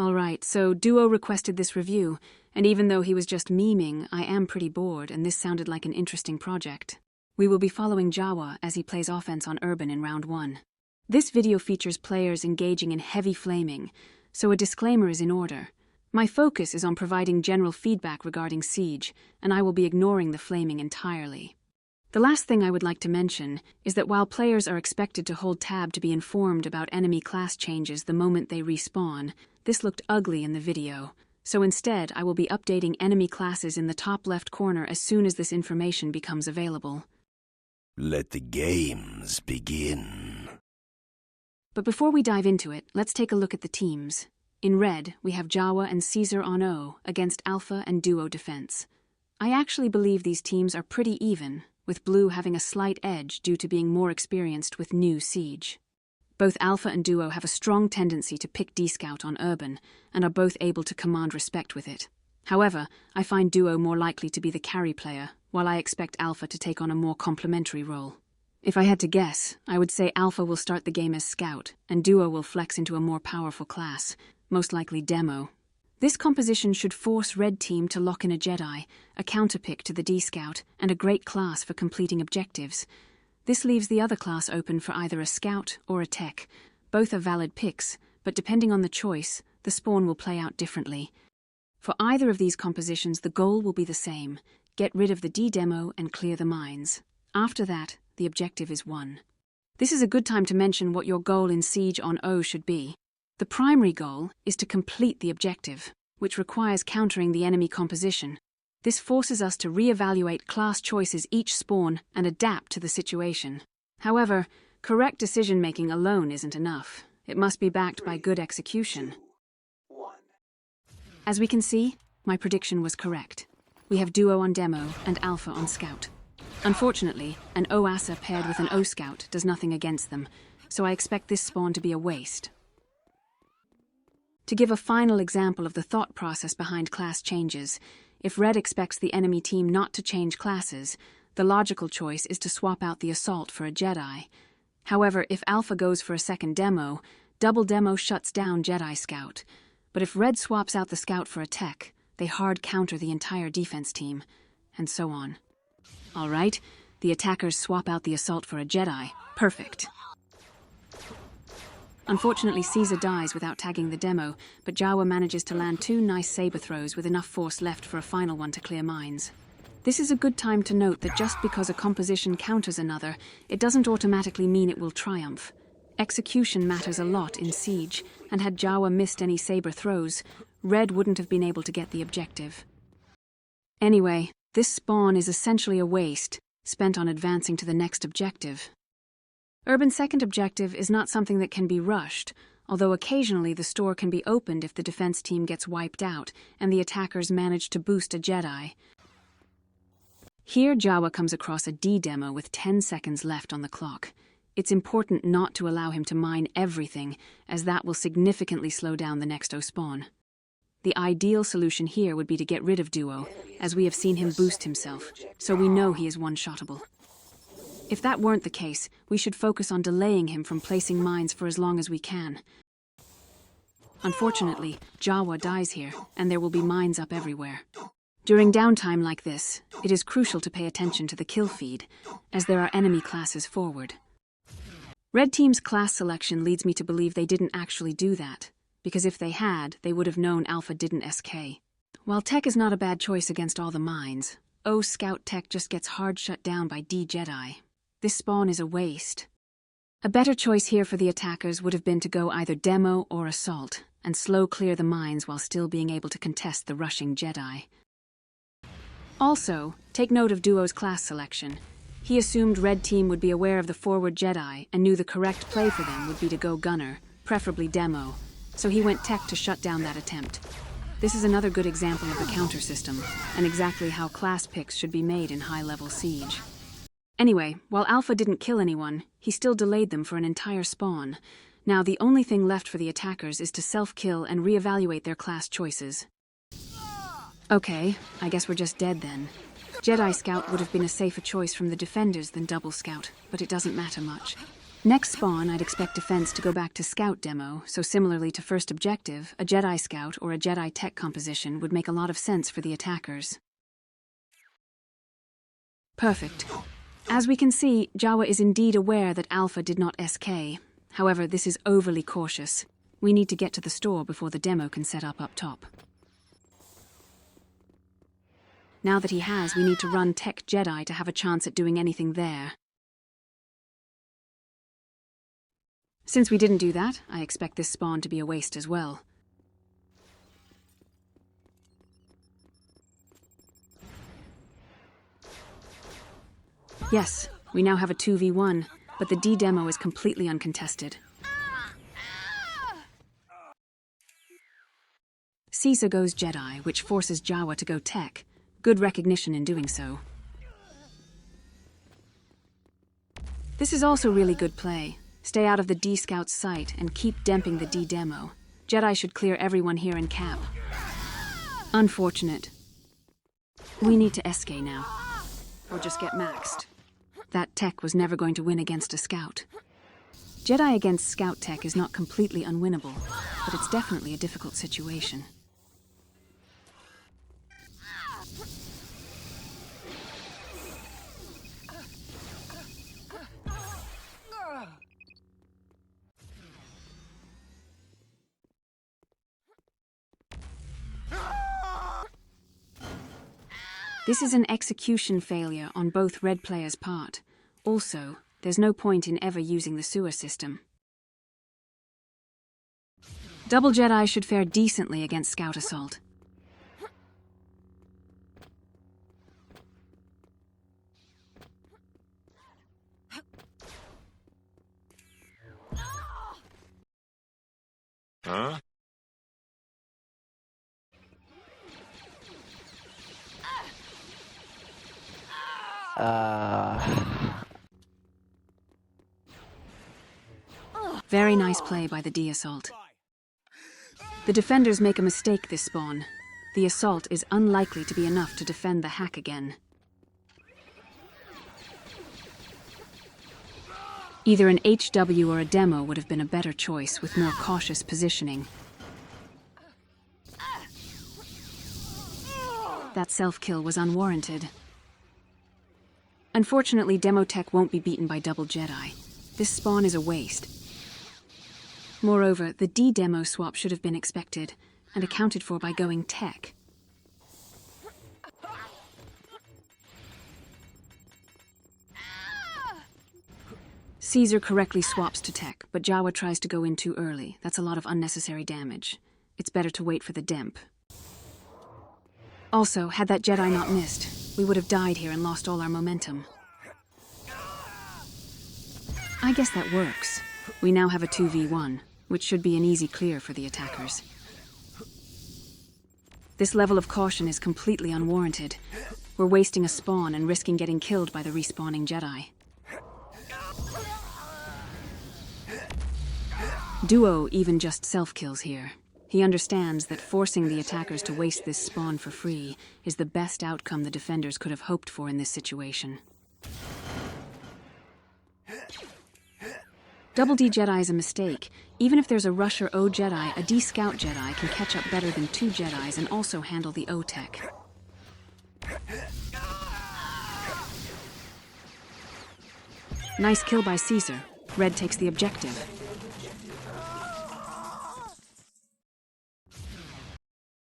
Alright, so Duo requested this review, and even though he was just memeing, I am pretty bored and this sounded like an interesting project. We will be following Jawa as he plays offense on Urban in round 1. This video features players engaging in heavy flaming, so a disclaimer is in order. My focus is on providing general feedback regarding Siege, and I will be ignoring the flaming entirely. The last thing I would like to mention is that while players are expected to hold tab to be informed about enemy class changes the moment they respawn, this looked ugly in the video, so instead I will be updating enemy classes in the top left corner as soon as this information becomes available. Let the games begin. But before we dive into it, let's take a look at the teams. In red, we have Jawa and Caesar on O against Alpha and Duo defense. I actually believe these teams are pretty even, with Blue having a slight edge due to being more experienced with new Siege. Both Alpha and Duo have a strong tendency to pick D-Scout on Urban, and are both able to command respect with it. However, I find Duo more likely to be the carry player, while I expect Alpha to take on a more complementary role. If I had to guess, I would say Alpha will start the game as Scout, and Duo will flex into a more powerful class, most likely Demo. This composition should force Red Team to lock in a Jedi, a counterpick to the D-Scout, and a great class for completing objectives. This leaves the other class open for either a Scout or a Tech. Both are valid picks, but depending on the choice, the spawn will play out differently. For either of these compositions, the goal will be the same: get rid of the D-Demo and clear the mines. After that, the objective is won. This is a good time to mention what your goal in Siege on O should be. The primary goal is to complete the objective, which requires countering the enemy composition. This forces us to re-evaluate class choices each spawn and adapt to the situation. However, correct decision-making alone isn't enough. It must be backed by good execution. As we can see, my prediction was correct. We have Duo on Demo and Alpha on Scout. Unfortunately, an O-Asa paired with an O-Scout does nothing against them, so I expect this spawn to be a waste. To give a final example of the thought process behind class changes, if Red expects the enemy team not to change classes, the logical choice is to swap out the Assault for a Jedi. However, if Alpha goes for a second Demo, Double Demo shuts down Jedi Scout. But if Red swaps out the Scout for a Tech, they hard counter the entire defense team, and so on. Alright, the attackers swap out the Assault for a Jedi. Perfect. Unfortunately, Caesar dies without tagging the Demo, but Jawa manages to land 2 nice saber throws with enough force left for a final one to clear mines. This is a good time to note that just because a composition counters another, it doesn't automatically mean it will triumph. Execution matters a lot in Siege, and had Jawa missed any saber throws, Red wouldn't have been able to get the objective. Anyway, this spawn is essentially a waste, spent on advancing to the next objective. Urban's second objective is not something that can be rushed, although occasionally the store can be opened if the defense team gets wiped out and the attackers manage to boost a Jedi. Here Jawa comes across a D-Demo with 10 seconds left on the clock. It's important not to allow him to mine everything, as that will significantly slow down the next O-spawn. The ideal solution here would be to get rid of Duo, as we have seen him boost himself, so we know he is one-shottable. If that weren't the case, we should focus on delaying him from placing mines for as long as we can. Unfortunately, Jawa dies here, and there will be mines up everywhere. During downtime like this, it is crucial to pay attention to the kill feed, as there are enemy classes forward. Red Team's class selection leads me to believe they didn't actually do that, because if they had, they would have known Alpha didn't SK. While Tech is not a bad choice against all the mines, O-Scout Tech just gets hard shut down by D-Jedi. This spawn is a waste. A better choice here for the attackers would have been to go either Demo or Assault, and slow clear the mines while still being able to contest the rushing Jedi. Also, take note of Duo's class selection. He assumed Red Team would be aware of the forward Jedi and knew the correct play for them would be to go Gunner, preferably Demo, so he went Tech to shut down that attempt. This is another good example of the counter system, and exactly how class picks should be made in high-level Siege. Anyway, while Alpha didn't kill anyone, he still delayed them for an entire spawn. Now the only thing left for the attackers is to self-kill and re-evaluate their class choices. Okay, I guess we're just dead then. Jedi Scout would have been a safer choice from the defenders than Double Scout, but it doesn't matter much. Next spawn, I'd expect defense to go back to scout demo, so similarly to first objective, a Jedi scout or a Jedi tech composition would make a lot of sense for the attackers. Perfect. As we can see, Jawa is indeed aware that Alpha did not SK. However, this is overly cautious. We need to get to the store before the demo can set up top. Now that he has, we need to run Tech Jedi to have a chance at doing anything there. Since we didn't do that, I expect this spawn to be a waste as well. Yes, we now have a 2v1, but the D demo is completely uncontested. Caesar goes Jedi, which forces Jawa to go Tech. Good recognition in doing so. This is also really good play. Stay out of the D Scout's sight and keep demping the D demo. Jedi should clear everyone here in cap. Unfortunate. We need to SK now. Or just get maxed. That tech was never going to win against a scout. Jedi against scout tech is not completely unwinnable, but it's definitely a difficult situation. This is an execution failure on both red players' part. Also, there's no point in ever using the sewer system. Double Jedi should fare decently against Scout Assault. Huh? Very nice play by the D Assault. The defenders make a mistake this spawn. The Assault is unlikely to be enough to defend the hack again. Either an HW or a demo would have been a better choice with more cautious positioning. That self-kill was unwarranted. Unfortunately, Demo Tech won't be beaten by Double Jedi. This spawn is a waste. Moreover, the D-Demo swap should have been expected, and accounted for by going Tech. Caesar correctly swaps to Tech, but Jawa tries to go in too early. That's a lot of unnecessary damage. It's better to wait for the Demp. Also, had that Jedi not missed, we would have died here and lost all our momentum. I guess that works. We now have a 2v1, which should be an easy clear for the attackers. This level of caution is completely unwarranted. We're wasting a spawn and risking getting killed by the respawning Jedi. Duo even just self-kills here. He understands that forcing the attackers to waste this spawn for free is the best outcome the defenders could have hoped for in this situation. Double D Jedi is a mistake. Even if there's a Rusher O Jedi, a D Scout Jedi can catch up better than two Jedis and also handle the O Tech. Nice kill by Caesar. Red takes the objective.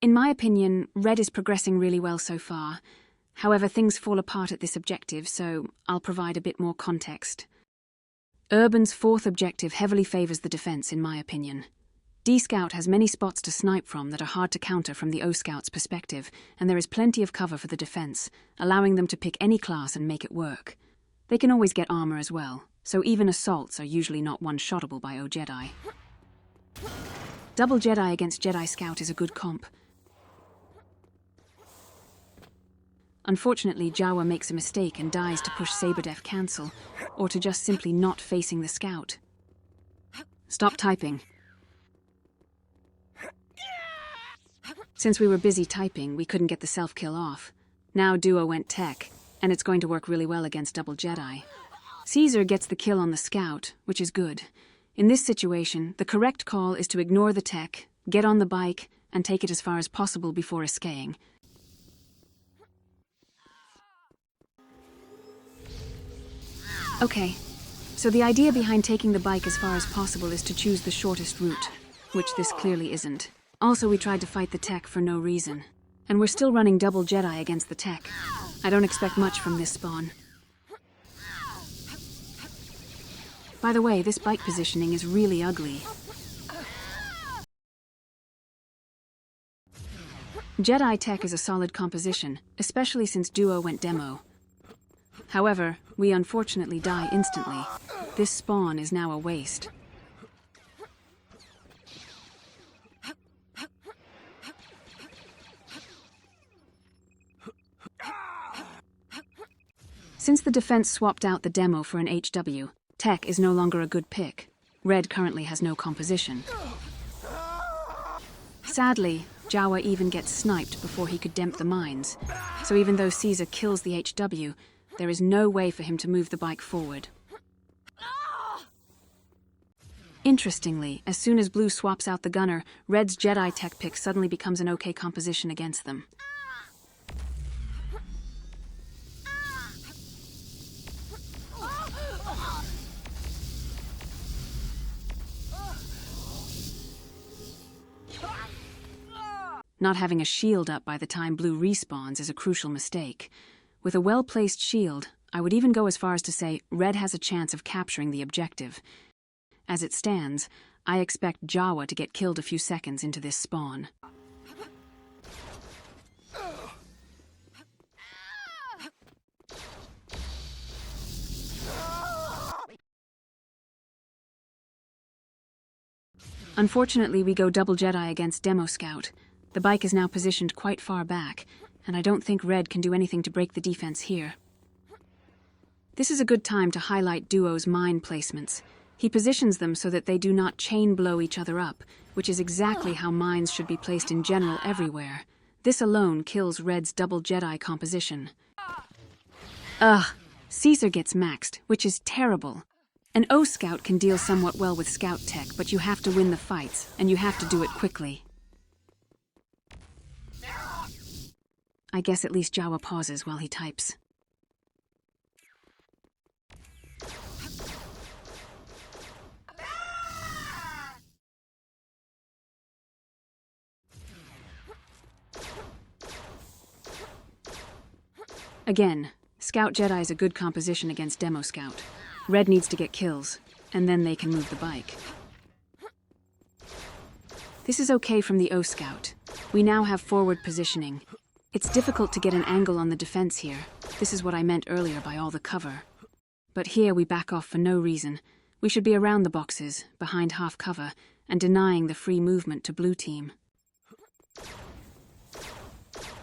In my opinion, Red is progressing really well so far. However, things fall apart at this objective, so I'll provide a bit more context. Urban's fourth objective heavily favors the defense, in my opinion. D-Scout has many spots to snipe from that are hard to counter from the O-Scout's perspective, and there is plenty of cover for the defense, allowing them to pick any class and make it work. They can always get armor as well, so even assaults are usually not one-shottable by O-Jedi. Double Jedi against Jedi Scout is a good comp. Unfortunately, Jawa makes a mistake and dies to push Saberdef cancel, or to just simply not facing the scout. Stop typing. Since we were busy typing, we couldn't get the self-kill off. Now Duo went Tech, and it's going to work really well against Double Jedi. Caesar gets the kill on the scout, which is good. In this situation, the correct call is to ignore the tech, get on the bike, and take it as far as possible before escaping. Okay, so the idea behind taking the bike as far as possible is to choose the shortest route, which this clearly isn't. Also, we tried to fight the tech for no reason. And we're still running double Jedi against the tech. I don't expect much from this spawn. By the way, this bike positioning is really ugly. Jedi tech is a solid composition, especially since Duo went demo. However, we unfortunately die instantly. This spawn is now a waste. Since the defense swapped out the demo for an HW, tech is no longer a good pick. Red currently has no composition. Sadly, Jawa even gets sniped before he could demp the mines. So even though Caesar kills the HW, there is no way for him to move the bike forward. Interestingly, as soon as Blue swaps out the gunner, Red's Jedi tech pick suddenly becomes an okay composition against them. Not having a shield up by the time Blue respawns is a crucial mistake. With a well-placed shield, I would even go as far as to say Red has a chance of capturing the objective. As it stands, I expect Jawa to get killed a few seconds into this spawn. Unfortunately, we go double Jedi against Demo Scout. The bike is now positioned quite far back, and I don't think Red can do anything to break the defense here. This is a good time to highlight Duo's mine placements. He positions them so that they do not chain blow each other up, which is exactly how mines should be placed in general everywhere. This alone kills Red's double Jedi composition. Caesar gets maxed, which is terrible. An O-Scout can deal somewhat well with Scout tech, but you have to win the fights, and you have to do it quickly. I guess at least Jawa pauses while he types. Again, Scout Jedi is a good composition against Demo Scout. Red needs to get kills, and then they can move the bike. This is okay from the O-Scout. We now have forward positioning. It's difficult to get an angle on the defense here. This is what I meant earlier by all the cover. But here we back off for no reason. We should be around the boxes, behind half cover, and denying the free movement to Blue Team.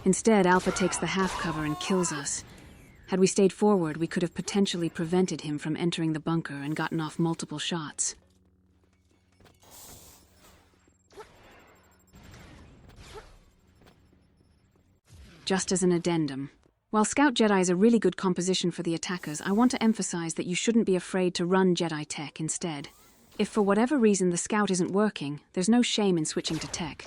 Instead, Alpha takes the half cover and kills us. Had we stayed forward, we could have potentially prevented him from entering the bunker and gotten off multiple shots. Just as an addendum, while Scout Jedi is a really good composition for the attackers, I want to emphasize that you shouldn't be afraid to run Jedi tech instead. If for whatever reason the Scout isn't working, there's no shame in switching to tech.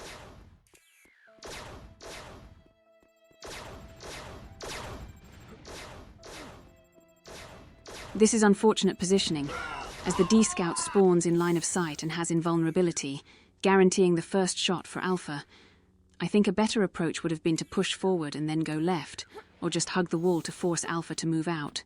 This is unfortunate positioning, as the D-Scout spawns in line of sight and has invulnerability, guaranteeing the first shot for Alpha. I think a better approach would have been to push forward and then go left, or just hug the wall to force Alpha to move out.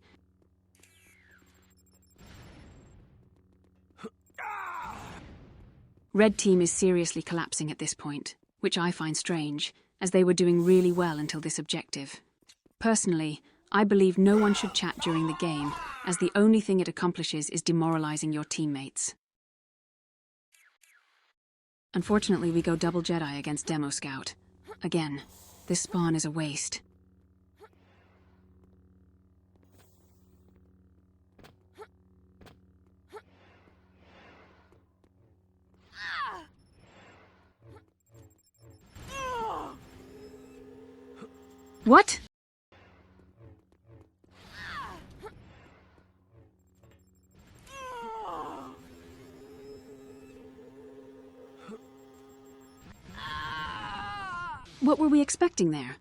Red Team is seriously collapsing at this point, which I find strange, as they were doing really well until this objective. Personally, I believe no one should chat during the game, as the only thing it accomplishes is demoralizing your teammates. Unfortunately, we go double Jedi against Demo Scout. Again, this spawn is a waste. What? What were we expecting there?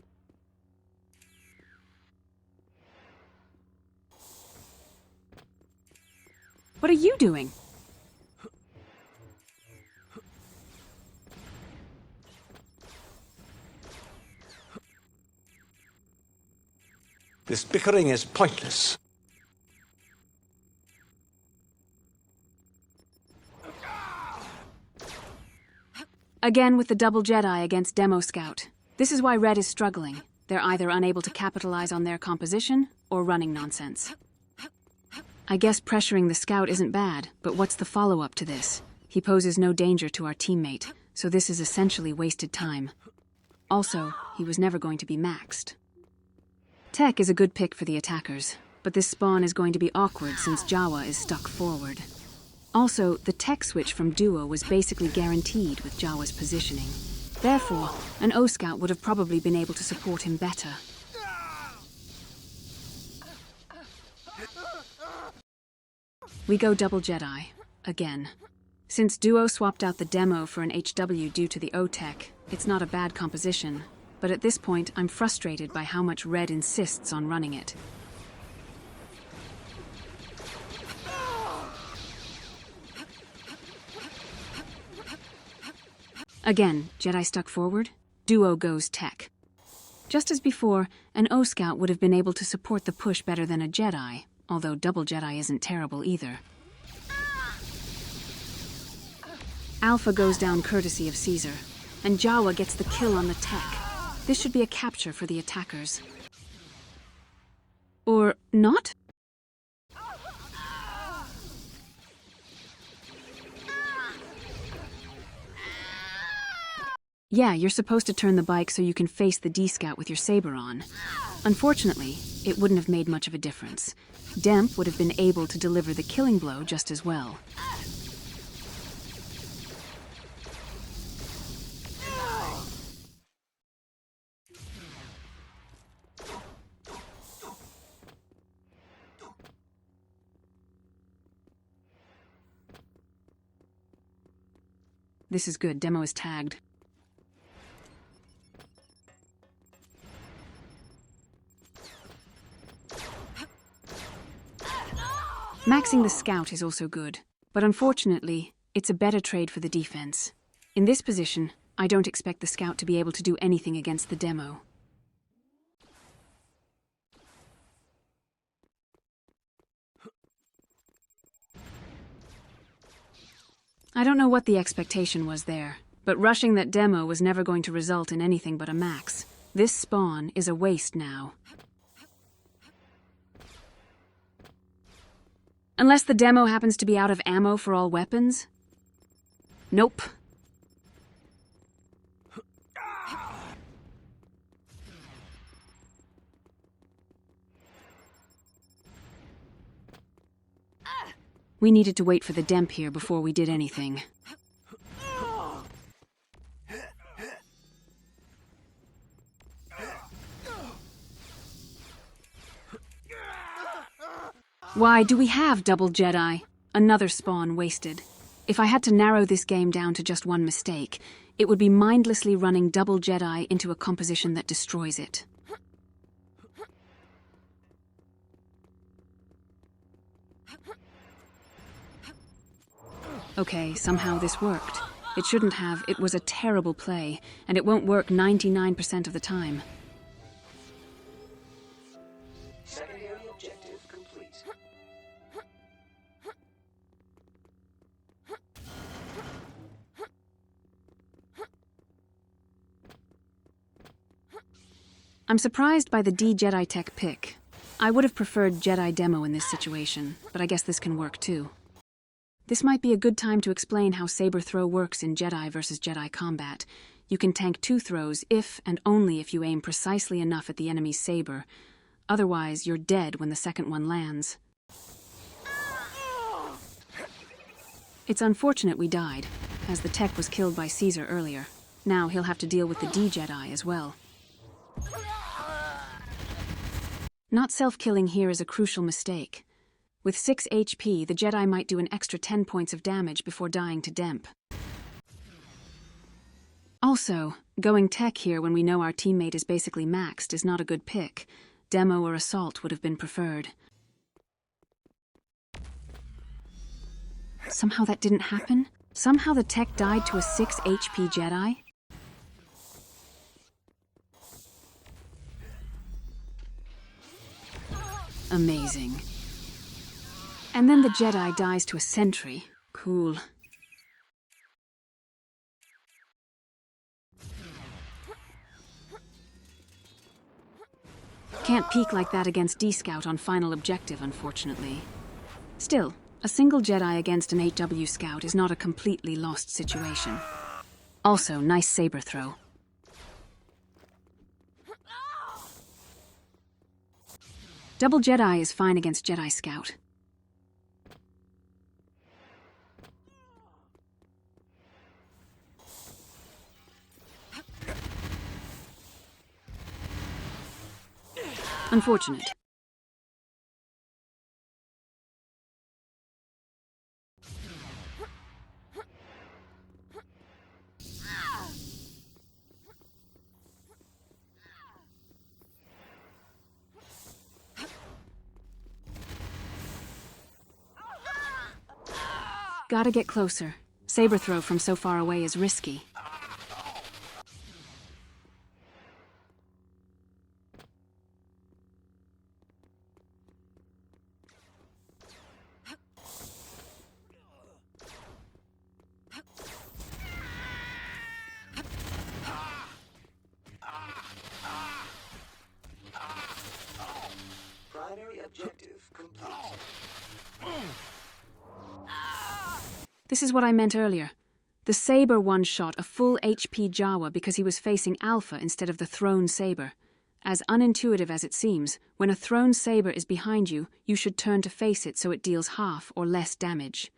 What are you doing? This bickering is pointless. Again with the double Jedi against Demo Scout. This is why Red is struggling. They're either unable to capitalize on their composition, or running nonsense. I guess pressuring the Scout isn't bad, but what's the follow-up to this? He poses no danger to our teammate, so this is essentially wasted time. Also, he was never going to be maxed. Tech is a good pick for the attackers, but this spawn is going to be awkward since Jawa is stuck forward. Also, the tech switch from Duo was basically guaranteed with Jawa's positioning. Therefore, an O-Scout would have probably been able to support him better. We go double Jedi, again. Since Duo swapped out the demo for an HW due to the O-Tech, it's not a bad composition, but at this point I'm frustrated by how much Red insists on running it. Again, Jedi stuck forward, Duo goes Tech. Just as before, an O-Scout would have been able to support the push better than a Jedi, although double Jedi isn't terrible either. Alpha goes down courtesy of Caesar, and Jawa gets the kill on the Tech. This should be a capture for the attackers. Or not? Yeah, you're supposed to turn the bike so you can face the D-Scout with your saber on. Unfortunately, it wouldn't have made much of a difference. Demp would have been able to deliver the killing blow just as well. This is good. Demo is tagged. Maxing the Scout is also good, but unfortunately, it's a better trade for the defense. In this position, I don't expect the Scout to be able to do anything against the demo. I don't know what the expectation was there, but rushing that demo was never going to result in anything but a max. This spawn is a waste now. Unless the demo happens to be out of ammo for all weapons? Nope. We needed to wait for the Demp here before we did anything. Why do we have double Jedi? Another spawn wasted. If I had to narrow this game down to just one mistake, it would be mindlessly running double Jedi into a composition that destroys it. Okay, somehow this worked. It shouldn't have. It was a terrible play, and it won't work 99% of the time. Secondary objective complete. I'm surprised by the D-Jedi Tech pick. I would have preferred Jedi Demo in this situation, but I guess this can work too. This might be a good time to explain how saber throw works in Jedi versus Jedi combat. You can tank 2 throws if and only if you aim precisely enough at the enemy's saber. Otherwise, you're dead when the second one lands. It's unfortunate we died, as the tech was killed by Caesar earlier. Now he'll have to deal with the D-Jedi as well. Not self-killing here is a crucial mistake. With 6 HP, the Jedi might do an extra 10 points of damage before dying to Demp. Also, going tech here when we know our teammate is basically maxed is not a good pick. Demo or assault would have been preferred. Somehow that didn't happen? Somehow the tech died to a 6 HP Jedi? Amazing. And then the Jedi dies to a sentry. Cool. Can't peek like that against D-Scout on final objective, unfortunately. Still, a single Jedi against an 8W Scout is not a completely lost situation. Also, nice saber throw. Double Jedi is fine against Jedi Scout. Unfortunate. Gotta get closer. Saber throw from so far away is risky. Primary objective complete. This is what I meant earlier. The saber one-shot a full HP Jawa because he was facing Alpha instead of the thrown saber. As unintuitive as it seems, when a thrown saber is behind you, you should turn to face it so it deals half or less damage.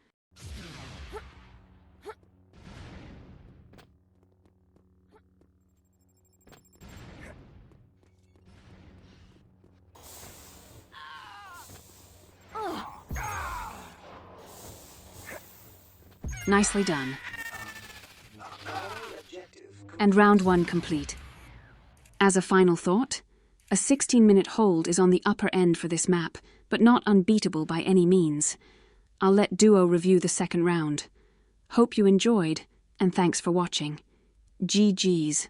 Nicely done. And round 1 complete. As a final thought, a 16-minute hold is on the upper end for this map, but not unbeatable by any means. I'll let Duo review the second round. Hope you enjoyed, and thanks for watching. GG's.